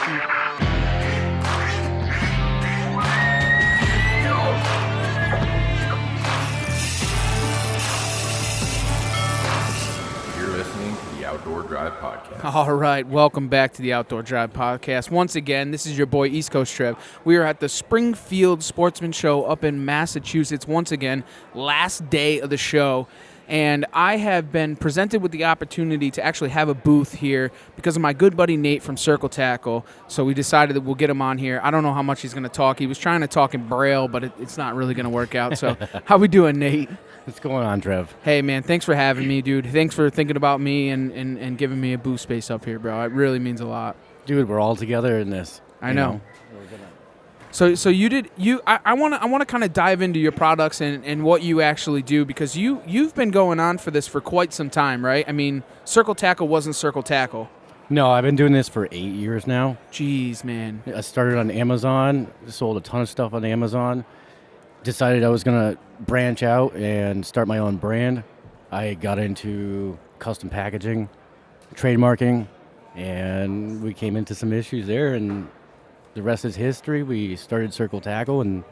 You're listening to the Outdoor Drive Podcast. All right, welcome back to the Outdoor Drive Podcast. Once again, this is your boy East Coast Trev. We are at the Springfield Sportsman Show up in Massachusetts. Once again, last day of the show. And I have been presented with the opportunity to actually have a booth here because of my good buddy Nate from Circle Tackle. So we decided that we'll get him on here. I don't know how much he's going to talk. He was trying to talk in Braille, but it's not really going to work out. So how we doing, Nate? What's going on, Trev? Hey, man, thanks for having me, dude. Thanks for thinking about me and giving me a booth space up here, bro. It really means a lot. Dude, we're all together in this. I know. So I want to kind of dive into your products and what you actually do, because you've been going on for this for quite some time, right? I mean, Circle Tackle wasn't Circle Tackle. No, I've been doing this for 8 years now. Jeez, man. I started on Amazon, sold a ton of stuff on Amazon, decided I was going to branch out and start my own brand. I got into custom packaging, trademarking, and we came into some issues there, and the rest is history. We started Circle Tackle, and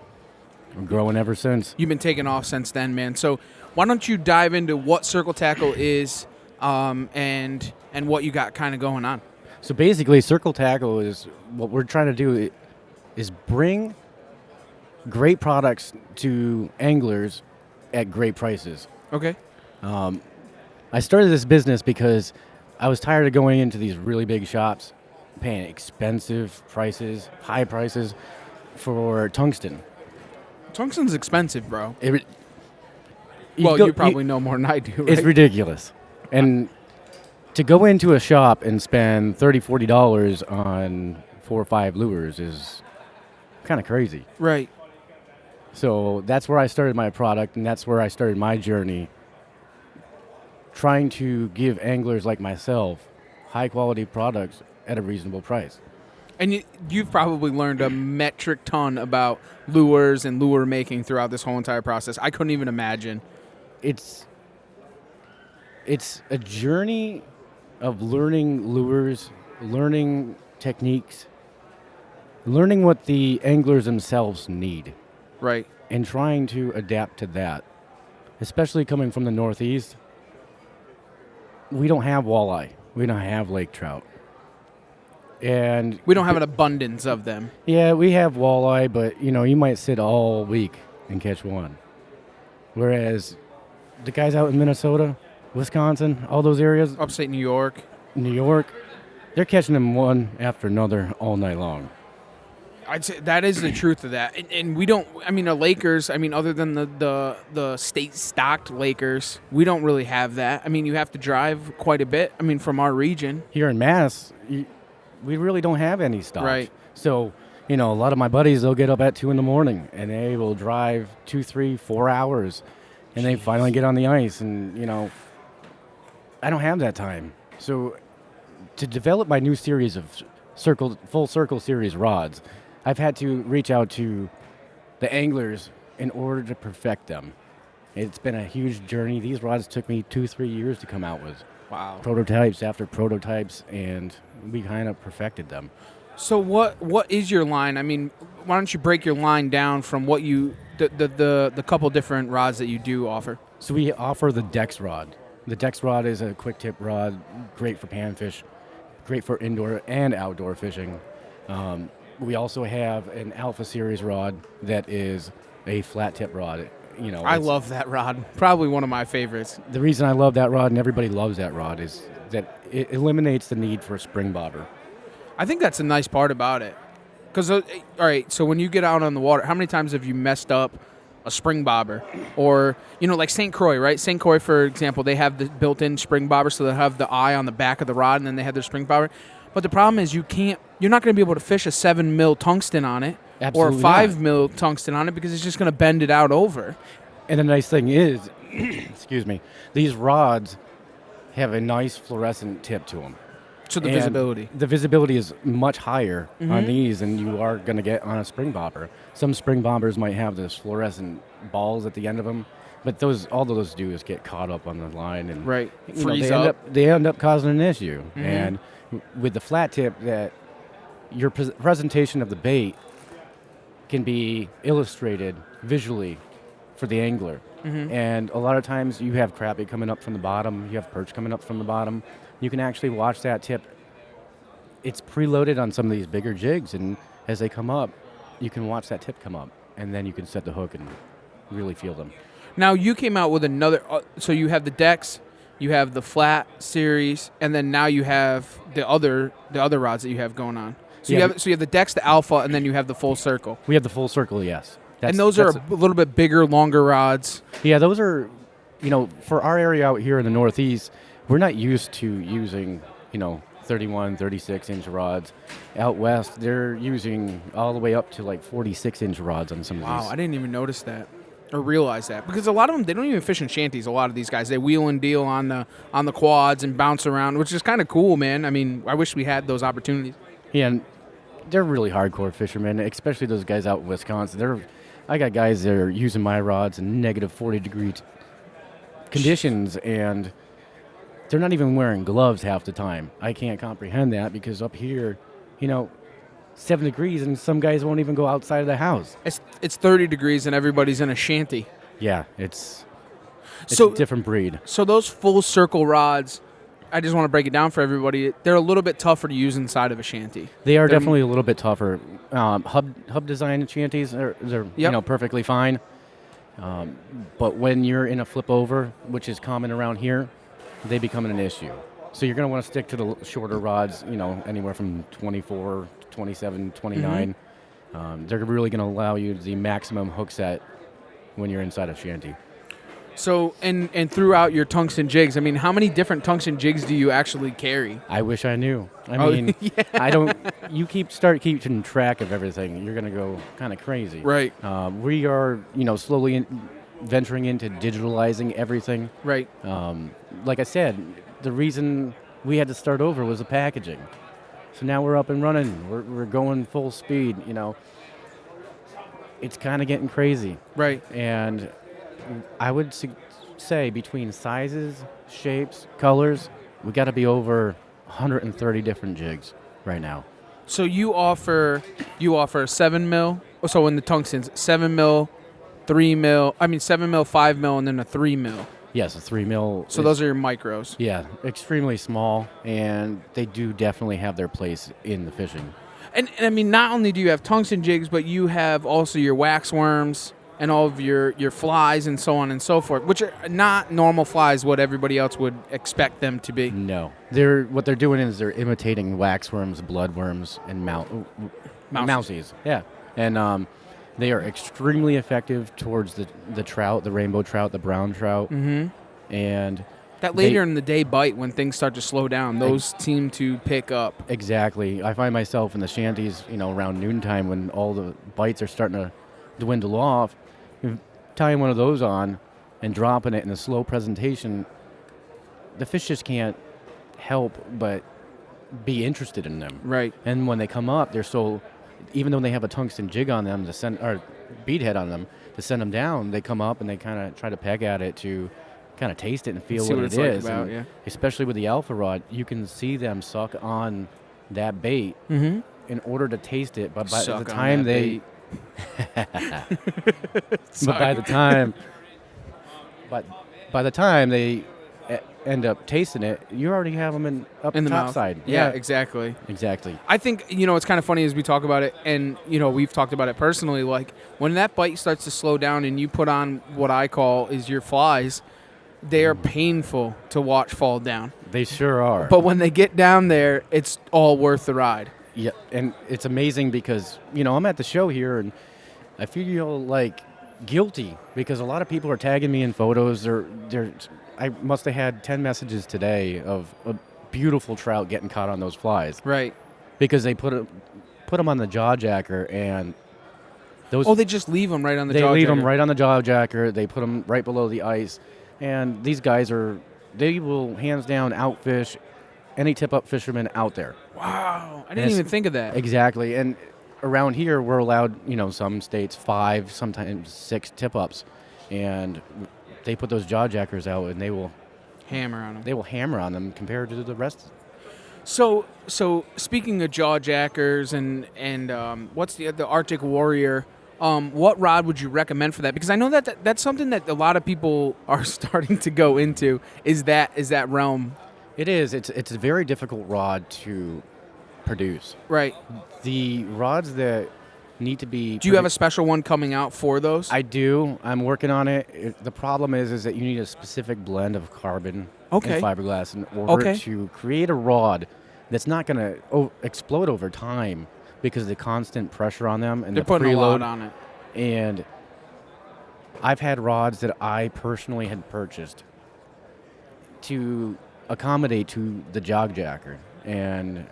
we're growing ever since. You've been taking off since then, man. So why don't you dive into what Circle Tackle is and what you got kind of going on? So basically, Circle Tackle is what we're trying to do is bring great products to anglers at great prices. Okay. I started this business because I was tired of going into these really big shops, paying expensive prices, high prices for tungsten. Tungsten's expensive, bro. You probably know more than I do, right? It's ridiculous. And to go into a shop and spend $30, $40 on 4 or 5 lures is kind of crazy. Right. So that's where I started my product, and that's where I started my journey, trying to give anglers like myself high-quality products at a reasonable price. And you've probably learned a metric ton about lures and lure making throughout this whole entire process. I couldn't even imagine. It's a journey of learning lures, learning techniques, learning what the anglers themselves need. Right. And trying to adapt to that. Especially coming from the Northeast, we don't have walleye. We don't have lake trout. And we don't have an abundance of them. Yeah, we have walleye, but you might sit all week and catch one. Whereas the guys out in Minnesota, Wisconsin, all those areas, upstate New York, they're catching them one after another all night long. I'd say that is the truth of that. And we don't, I mean, the Lakers, I mean, other than the state-stocked Lakers, we don't really have that. I mean, you have to drive quite a bit, I mean, from our region. Here in Mass, we really don't have any stock. Right. So, a lot of my buddies, they'll get up at 2 a.m, and they will drive 2, 3, 4 hours, and they finally get on the ice. And, I don't have that time. So to develop my new series of full circle series rods, I've had to reach out to the anglers in order to perfect them. It's been a huge journey. These rods took me 2-3 years to come out with. Wow. Prototypes after prototypes, and we kind of perfected them. So what is your line? I mean, why don't you break your line down from what the couple different rods that you do offer? So we offer the Dex rod. The Dex rod is a quick tip rod, great for panfish, great for indoor and outdoor fishing. We also have an Alpha Series rod that is a flat tip rod. I love that rod. Probably one of my favorites. The reason I love that rod and everybody loves that rod is that it eliminates the need for a spring bobber. I think that's a nice part about it. Because, all right, so when you get out on the water, how many times have you messed up a spring bobber? Or, like St. Croix, right? St. Croix, for example, they have the built-in spring bobber, so they have the eye on the back of the rod, and then they have their spring bobber. But the problem is you're not going to be able to fish a 7 mil tungsten on it. Absolutely or a 5 not. mil tungsten on it, because it's just going to bend it out over. And the nice thing is, excuse me, these rods have a nice fluorescent tip to them. So the And visibility. The visibility is much higher on these than you are going to get on a spring bobber. Some spring bobbers might have those fluorescent balls at the end of them, but all those do is get caught up on the line and Right. Freeze they up. they end up causing an issue. And with the flat tip that your presentation of the bait can be illustrated visually for the angler. And a lot of times you have crappie coming up from the bottom, you have perch coming up from the bottom. You can actually watch that tip. It's preloaded on some of these bigger jigs, and as they come up, you can watch that tip come up, and then you can set the hook and really feel them. Now you came out with another. So you have the decks, you have the flat series, and then now you have the other rods that you have going on. So Yeah, you have the decks, the alpha, and then you have the full circle. We have the full circle, yes. And those are a little bit bigger, longer rods. Yeah, those are, for our area out here in the Northeast, we're not used to using, 31, 36-inch rods. Out west, they're using all the way up to like 46-inch rods on some of Wow, these. I didn't even notice that or realize that, because a lot of them, they don't even fish in shanties. A lot of these guys, they wheel and deal on the quads and bounce around, which is kind of cool, man. I mean, I wish we had those opportunities. Yeah, and they're really hardcore fishermen, especially those guys out in Wisconsin. I got guys that are using my rods in negative 40-degree conditions, and they're not even wearing gloves half the time. I can't comprehend that, because up here, 7 degrees, and some guys won't even go outside of the house. It's 30 degrees and everybody's in a shanty. Yeah, it's So- a different breed. So those full circle rods, I just want to break it down for everybody. They're a little bit tougher to use inside of a shanty. They are They're- definitely a little bit tougher. Hub design shanties they're Yep. perfectly fine. But when you're in a flip over, which is common around here, they become an issue. So you're going to want to stick to the shorter rods, anywhere from 24, 27, 29. They're really going to allow you the maximum hook set when you're inside a shanty. So, and throughout your tungsten jigs, I mean, how many different tungsten jigs do you actually carry? I wish I knew. I Oh, mean, yeah. I don't. You start keeping track of everything, you're going to go kind of crazy. Right. We are, slowly venturing into digitalizing everything. Right. Like I said, the reason we had to start over was the packaging. So now we're up and running. We're going full speed. It's kind of getting crazy. Right. And I would say between sizes, shapes, colors, we got to be over 130 different jigs right now. So you offer 7 mil. So in the tungstens, 7 mil, 3 mil. I mean 7 mil, 5 mil, and then a 3 mil. Yes, a 3 mil. So those are your micros. Yeah, extremely small, and they do definitely have their place in the fishing. And I mean, not only do you have tungsten jigs, but you have also your wax worms and all of your flies and so on and so forth, which are not normal flies, what everybody else would expect them to be. No, what they're doing is they're imitating waxworms, bloodworms, and mousies. Yeah, and they are extremely effective towards the trout, the rainbow trout, the brown trout, and That later in the day bite, when things start to slow down, those seem to pick up. Exactly. I find myself in the shanties, around noontime when all the bites are starting to dwindle off, tying one of those on and dropping it in a slow presentation. The fish just can't help but be interested in them. Right. And when they come up, they're so, even though they have a tungsten jig on them or bead head on them to send them down, they come up and they kind of try to peck at it to kind of taste it and feel See what what it it's is. like about, And yeah. especially with the alpha rod, you can see them suck on that bait in order to taste it. But by Suck the on time that they, Sorry. but by the time they end up tasting it, you already have them in In the top mouth. side. Yeah, exactly. Exactly. I think, it's kind of funny as we talk about it, and, we've talked about it personally, like, when that bite starts to slow down and you put on what I call is your flies, they are painful to watch fall down. They sure are. But when they get down there, it's all worth the ride. Yeah, and it's amazing because, I'm at the show here and I feel like guilty because a lot of people are tagging me in photos. I must have had 10 messages today of a beautiful trout getting caught on those flies Right. because they put them on the jaw jacker, and those Oh, they just leave them right on the jaw. they leave jacker. them right on the jaw jacker. They put them right below the ice, and these guys they will hands down outfish any tip-up fisherman out there. Wow. I didn't Yes. even think of that. Exactly, and around here we're allowed, some states 5, sometimes 6 tip-ups, and they put those jaw jackers out, and they will Hammer on them. hammer on them compared to the rest. So speaking of jaw jackers and what's the Arctic Warrior? What rod would you recommend for that? Because I know that's something that a lot of people are starting to go into. Is that realm? It is. It's a very difficult rod to produce. Right. The rods that need to be. Do you have a special one coming out for those? I do. I'm working on it. The problem is that you need a specific blend of carbon and fiberglass in order to create a rod that's not going to explode over time because of the constant pressure on them and they're the putting preload a lot on it. And I've had rods that I personally had purchased to accommodate to the jog jacker, and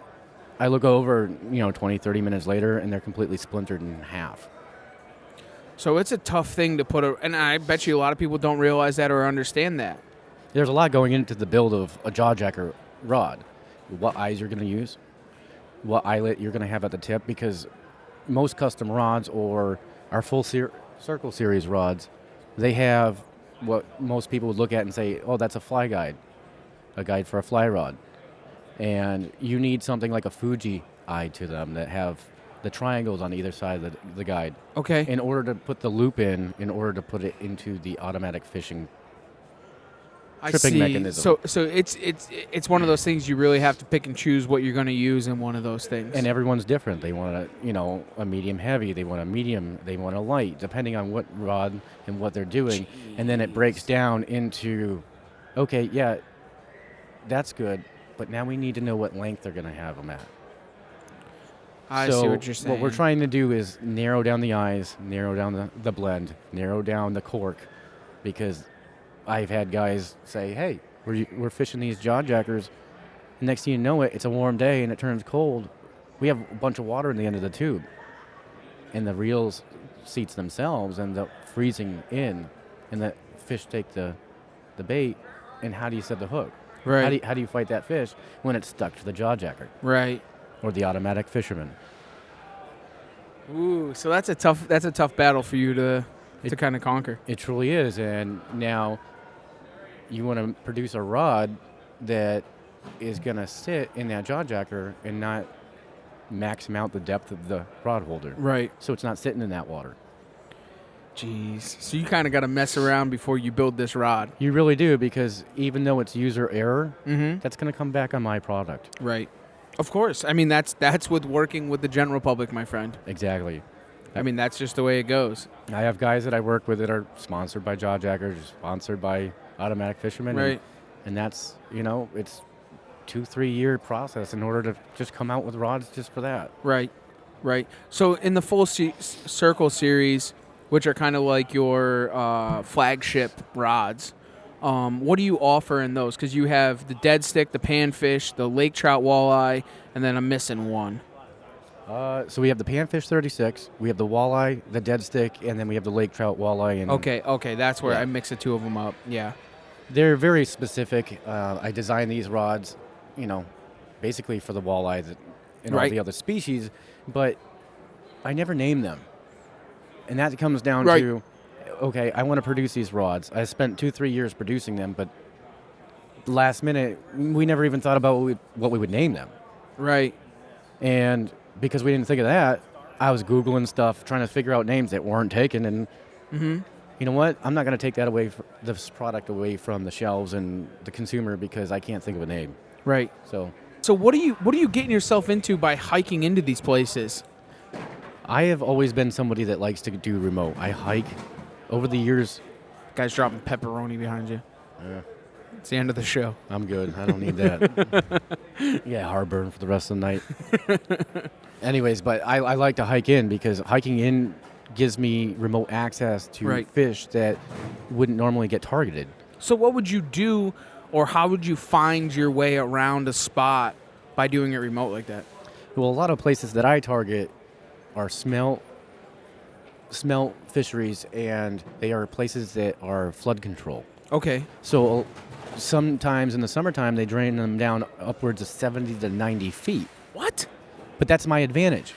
I look over 20, 30 minutes later and they're completely splintered in half. So it's a tough thing to put and I bet you a lot of people don't realize that or understand that. There's a lot going into the build of a jaw jacker rod. What eyes you're going to use, what eyelet you're going to have at the tip, because most custom rods or our full circle series rods, they have what most people would look at and say, oh, that's a fly guide, a guide for a fly rod. And you need something like a Fuji eye to them that have the triangles on either side of the guide. Okay. In order to put the loop in order to put it into the automatic fishing tripping mechanism. So it's one of those things you really have to pick and choose what you're going to use in one of those things. And everyone's different. They want a medium heavy. They want a medium. They want a light, depending on what rod and what they're doing. Jeez. And then it breaks down into, okay, yeah, that's good, but now we need to know what length they're going to have them at. I see what you're saying. What we're trying to do is narrow down the eyes, narrow down the blend, narrow down the cork, because I've had guys say, hey, we're fishing these jaw jackers, and next thing you know it's a warm day and it turns cold. We have a bunch of water in the end of the tube, and the reels seats themselves end up freezing in, and the fish take the bait, and how do you set the hook? Right. How do you fight that fish when it's stuck to the jaw jacker? Right. Or the automatic fisherman? Ooh, so that's a tough battle for you to kind of conquer. It truly is, and now you want to produce a rod that is going to sit in that jaw jacker and not maxim out the depth of the rod holder. Right. So it's not sitting in that water. Jeez. So you kind of got to mess around before you build this rod. You really do, because even though it's user error, Mm-hmm. that's going to come back on my product. Right. Of course. I mean, that's with working with the general public, my friend. Exactly. I mean, that's just the way it goes. I have guys that I work with that are sponsored by jaw jackers, sponsored by automatic fishermen. Right. And that's, it's 2-3 year process in order to just come out with rods just for that. Right. Right. So in the full circle series, which are kind of like your flagship rods, what do you offer in those? Because you have the dead stick, the panfish, the lake trout walleye, and then I'm missing one. So we have the panfish 36, we have the walleye, the dead stick, and then we have the lake trout walleye. And Okay, that's where I mix the two of them up. Yeah. They're very specific. I designed these rods, basically for the walleye and all the other species, but I never name them. And that comes down to, okay, I want to produce these rods. I spent 2-3 years producing them, but last minute, we never even thought about what we would name them. Right. And because we didn't think of that, I was Googling stuff, trying to figure out names that weren't taken. And you know what? I'm not going to take that this product away from the shelves and the consumer because I can't think of a name. Right. So what are you getting yourself into by hiking into these places? I have always been somebody that likes to do remote. I hike over the years. Guy's dropping pepperoni behind you. Yeah. It's the end of the show. I'm good. I don't need that. Yeah, heartburn for the rest of the night. Anyways, but I like to hike in because hiking in gives me remote access to fish that wouldn't normally get targeted. So what would you do, or how would you find your way around a spot by doing it remote like that? Well, a lot of places that I target are smelt fisheries, and they are places that are flood control. Okay. So sometimes in the summertime, they drain them down upwards of 70 to 90 feet. What? But that's my advantage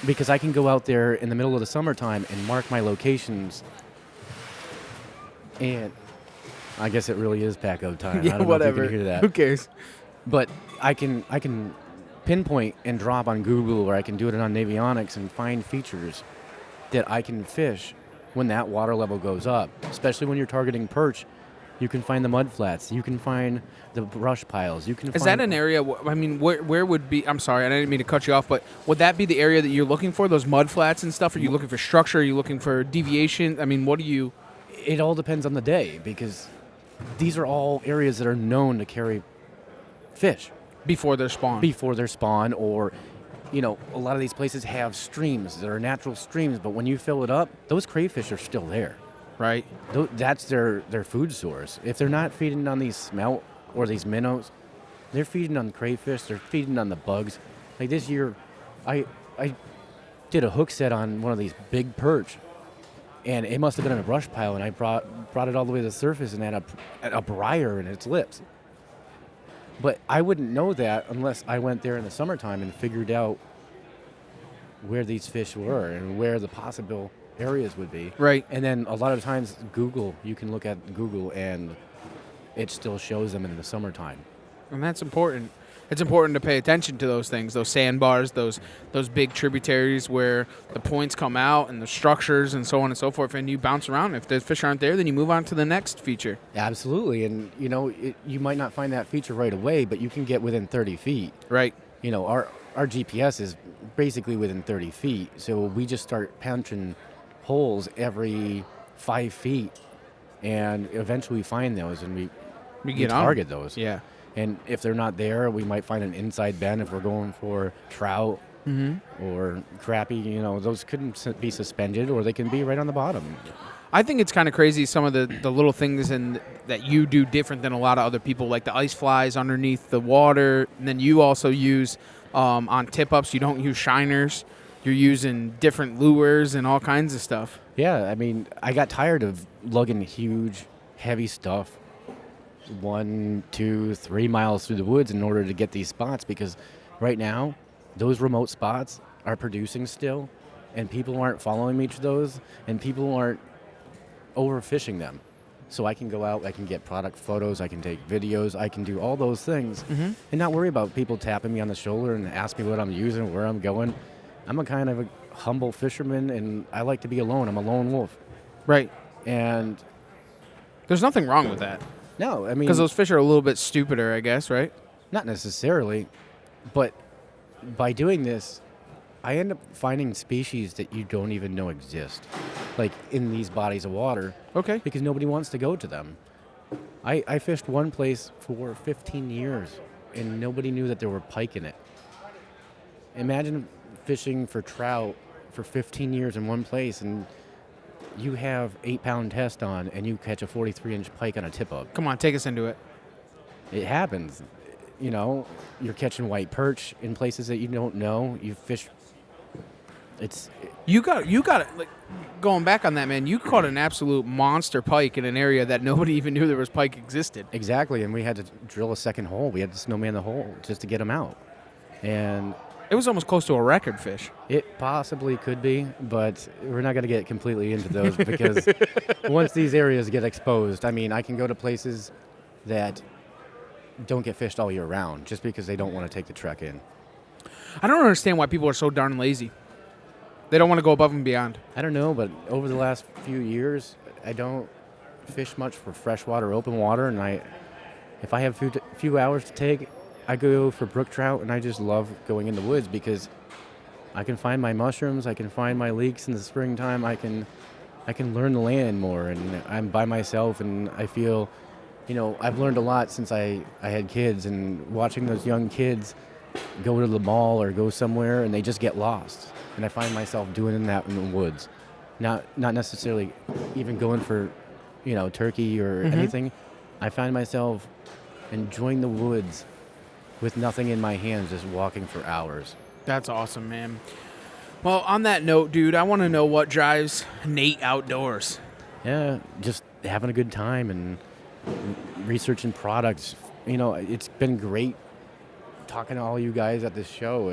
because I can go out there in the middle of the summertime and mark my locations. And I guess it really is Paco time. Yeah, I don't whatever. know if you can hear that. Who cares? But I can pinpoint and drop on Google, or I can do it on Navionics and find features that I can fish when that water level goes up. Especially when you're targeting perch, you can find the mud flats, you can find the brush piles, you can Is find... that an area, I mean, where would be, I'm sorry, I didn't mean to cut you off, but would that be the area that you're looking for, those mud flats and stuff? Are you looking for structure? Are you looking for deviation? I mean, what do you... It all depends on the day, because these are all areas that are known to carry fish. Before their spawn. Or, a lot of these places have streams that are natural streams, but when you fill it up, those crayfish are still there. Right. That's their food source. If they're not feeding on these smelt or these minnows, they're feeding on crayfish, they're feeding on the bugs. Like this year, I did a hook set on one of these big perch, and it must have been in a brush pile, and I brought it all the way to the surface and had a briar in its lips. But I wouldn't know that unless I went there in the summertime and figured out where these fish were and where the possible areas would be. Right. And then a lot of times you can look at Google and it still shows them in the summertime. And that's important. It's important to pay attention to those things, those sandbars, those big tributaries where the points come out and the structures and so on and so forth, and you bounce around. If the fish aren't there, then you move on to the next feature. Absolutely. And, you might not find that feature right away, but you can get within 30 feet. Right. Our GPS is basically within 30 feet, so we just start punching holes every 5 feet, and eventually we find those, and we target those. Yeah. And if they're not there, we might find an inside bend if we're going for trout or crappie. Those couldn't be suspended, or they can be right on the bottom. I think it's kind of crazy, some of the little things that you do different than a lot of other people, like the ice flies underneath the water. And then you also use, on tip-ups, you don't use shiners. You're using different lures and all kinds of stuff. Yeah, I mean, I got tired of lugging huge, heavy stuff 1, 2, 3 miles through the woods in order to get these spots, because right now those remote spots are producing still, and people aren't following me to those, and people aren't overfishing them. So I can go out, I can get product photos, I can take videos, I can do all those things and not worry about people tapping me on the shoulder and ask me what I'm using, where I'm going. I'm a kind of a humble fisherman, and I like to be alone. I'm a lone wolf. Right. And there's nothing wrong with that. No, I mean... Because those fish are a little bit stupider, I guess, right? Not necessarily, but by doing this, I end up finding species that you don't even know exist, like in these bodies of water. Okay. Because nobody wants to go to them. I fished one place for 15 years, and nobody knew that there were pike in it. Imagine fishing for trout for 15 years in one place, and you have 8-pound test on, and you catch a 43-inch pike on a tip-up. Come on, take us into it. It happens. You're catching white perch in places that you don't know. You fish. You got it. Like, going back on that, man, you caught an absolute monster pike in an area that nobody even knew there was pike existed. Exactly, and we had to drill a second hole. We had to snowman the hole just to get them out. And it was almost close to a record fish. It possibly could be, but we're not going to get completely into those because once these areas get exposed, I mean, I can go to places that don't get fished all year round just because they don't want to take the trek in. I don't understand why people are so darn lazy. They don't want to go above and beyond. I don't know, but over the last few years, I don't fish much for freshwater, open water, and if I have a few hours to take, I go for brook trout, and I just love going in the woods because I can find my mushrooms, I can find my leeks in the springtime, I can learn the land more, and I'm by myself, and I feel, I've learned a lot since I had kids, and watching those young kids go to the mall or go somewhere, and they just get lost, and I find myself doing that in the woods, not necessarily even going for, turkey or anything. I find myself enjoying the woods with nothing in my hands, just walking for hours. That's awesome, man. Well, on that note, dude, I want to know what drives Nate outdoors. Yeah, just having a good time and researching products. It's been great talking to all you guys at this show,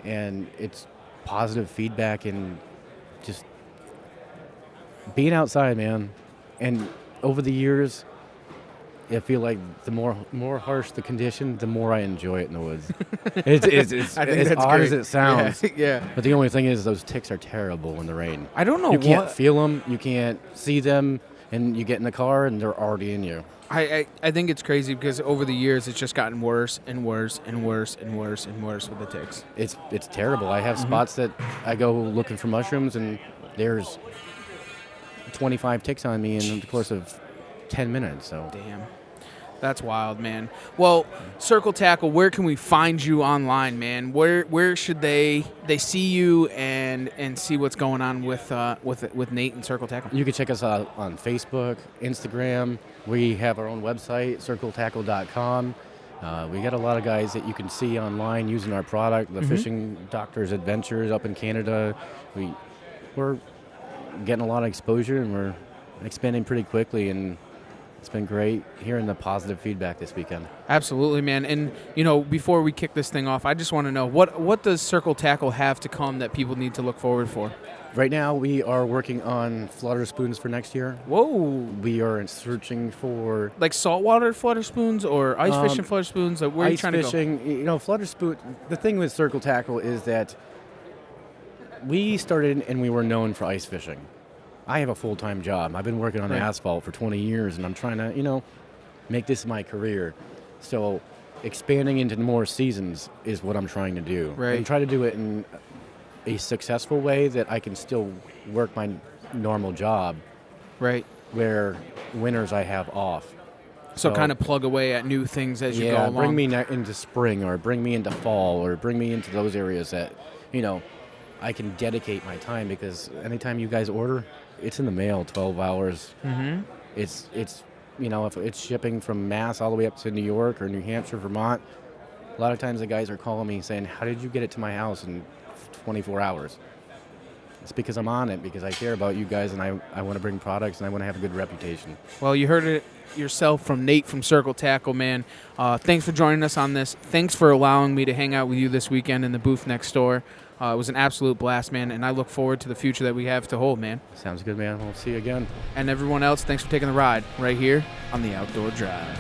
and it's positive feedback and just being outside, man. And over the years, I feel like the more harsh the condition, the more I enjoy it in the woods. It's I think as that's odd great. as it sounds. Yeah. But the only thing is those ticks are terrible in the rain. I don't know You can't what. feel them, you can't see them, and you get in the car and they're already in you. I think it's crazy because over the years it's just gotten worse and worse and worse and worse and worse with the ticks. It's terrible. I have spots that I go looking for mushrooms and there's 25 ticks on me in the course of 10 minutes. So Damn. That's wild, man. Well, Circle Tackle, where can we find you online, man? Where should they see you and see what's going on with Nate and Circle Tackle? you can check us out on Facebook, Instagram. We have our own website, circletackle.com. We got a lot of guys that you can see online using our product. The Fishing Doctor's Adventures up in Canada. We're getting a lot of exposure and we're expanding pretty quickly, and it's been great hearing the positive feedback this weekend. Absolutely, man. And before we kick this thing off, I just want to know what does Circle Tackle have to come that people need to look forward for? Right now, we are working on flutter spoons for next year. Whoa. We are searching for Like saltwater flutter spoons or ice fishing flutter spoons? Like where are you ice trying to fishing. Flutter spoon. The thing with Circle Tackle is that we started and we were known for ice fishing. I have a full-time job. I've been working on asphalt for 20 years, and I'm trying to, make this my career. So expanding into more seasons is what I'm trying to do. Right. And try to do it in a successful way that I can still work my normal job, Right. where winters I have off. So kind of plug away at new things as you go along. Bring me into spring, or bring me into fall, or bring me into those areas that, I can dedicate my time, because anytime you guys order, it's in the mail 12 hours. Mm-hmm. It's if it's shipping from Mass all the way up to New York or New Hampshire, Vermont, a lot of times the guys are calling me saying, how did you get it to my house in 24 hours? It's because I'm on it, because I care about you guys, and I want to bring products, and I want to have a good reputation. Well, you heard it yourself from Nate from Circle Tackle, man. Thanks for joining us on this. Thanks for allowing me to hang out with you this weekend in the booth next door. It was an absolute blast, man, and I look forward to the future that we have to hold, man. Sounds good, man. We'll see you again. And everyone else, thanks for taking the ride right here on the Outdoor Drive.